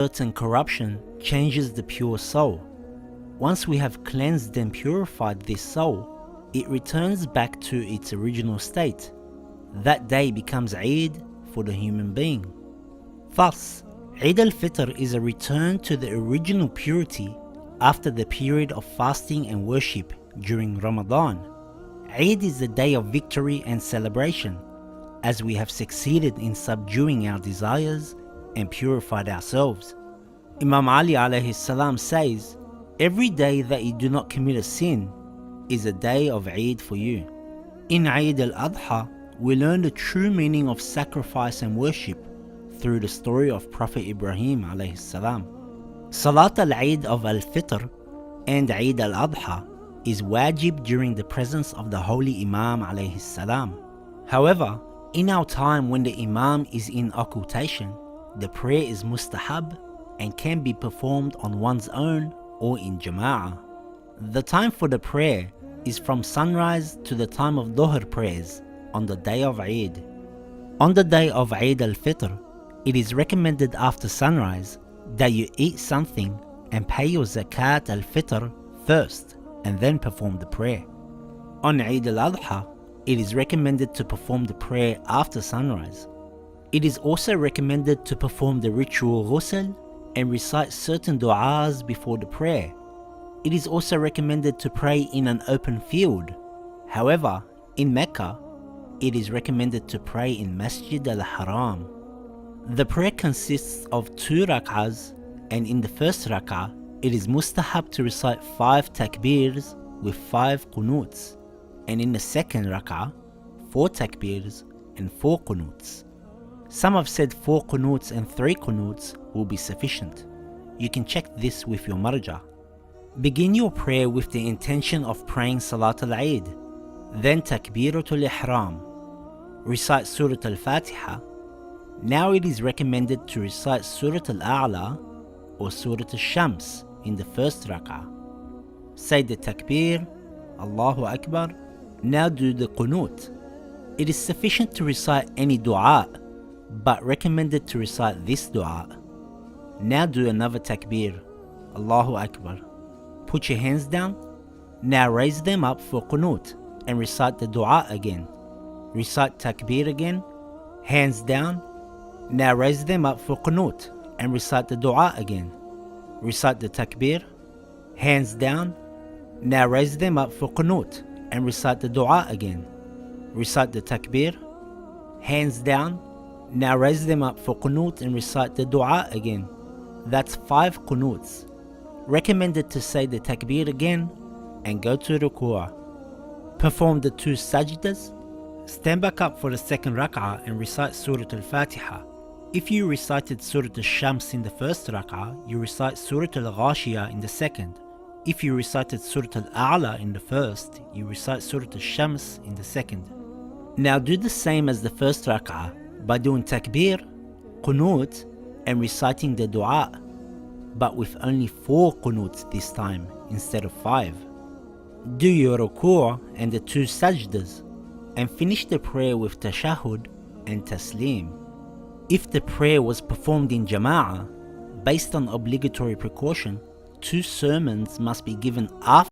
certain corruption changes the pure soul. Once we have cleansed and purified this soul, it returns back to its original state. That day becomes Eid for the human being. Thus, Eid al-Fitr is a return to the original purity after the period of fasting and worship during Ramadan. Eid is a day of victory and celebration, as we have succeeded in subduing our desires and purified ourselves. Imam Ali alayhi salam says, "Every day that you do not commit a sin is a day of Eid for you." In Eid al-Adha, we learn the true meaning of sacrifice and worship through the story of Prophet Ibrahim alayhi salam. Salat al-Eid of al-Fitr and Eid al-Adha is wajib during the presence of the Holy Imam alayhi salam. However, in our time when the Imam is in occultation, the prayer is mustahab and can be performed on one's own or in jama'ah. The time for the prayer is from sunrise to the time of Dhuhr prayers on the day of Eid. On the day of Eid al-Fitr, it is recommended after sunrise that you eat something and pay your zakat al-Fitr first and then perform the prayer. On Eid al-Adha, it is recommended to perform the prayer after sunrise. It is also recommended to perform the ritual ghusl and recite certain du'as before the prayer. It is also recommended to pray in an open field. However, in Mecca, it is recommended to pray in Masjid al-Haram. The prayer consists of 2 rak'ahs, and in the first rak'ah, it is mustahab to recite 5 takbirs with 5 qunuts, and in the second rak'ah, 4 takbirs and 4 qunuts. Some have said 4 qunuts and 3 qunuts will be sufficient. You can check this with your marja. Begin your prayer with the intention of praying Salat al-Eid, then Takbiratul Ihram. Recite Surah al-Fatiha. Now it is recommended to recite Surah al-A'la or Surah al-Shams in the first rak'ah. Say the Takbir, Allahu Akbar. Now do the Qunut. It is sufficient to recite any dua, but recommended to recite this dua. Now do another Takbir, Allahu Akbar. Put your hands down. Now raise them up for Qunut and recite the dua again. Recite Takbir again. Hands down. Now raise them up for Qunut and recite the dua again. Recite the Takbir. Hands down. Now raise them up for Qunut and recite the dua again. Recite the Takbir. Hands down. Now raise them up for Qunut and recite the dua again. That's 5 Qunuts. Recommended to say the Takbir again and go to Ruku'ah. Perform the 2 sajdas. Stand back up for the second rak'ah and recite Surah al-Fatiha. If you recited Surah al-Shams in the first rak'ah, you recite Surah al-Ghashiyah in the second. If you recited Surah al-A'la in the first, you recite Surah al-Shams in the second. Now do the same as the first rak'ah by doing Takbir, Qunut and reciting the dua, but with only 4 Qunuts this time instead of 5. Do your Ruku' and the 2 sajdas and finish the prayer with Tashahhud and Taslim. If the prayer was performed in Jama'ah, based on obligatory precaution, 2 sermons must be given after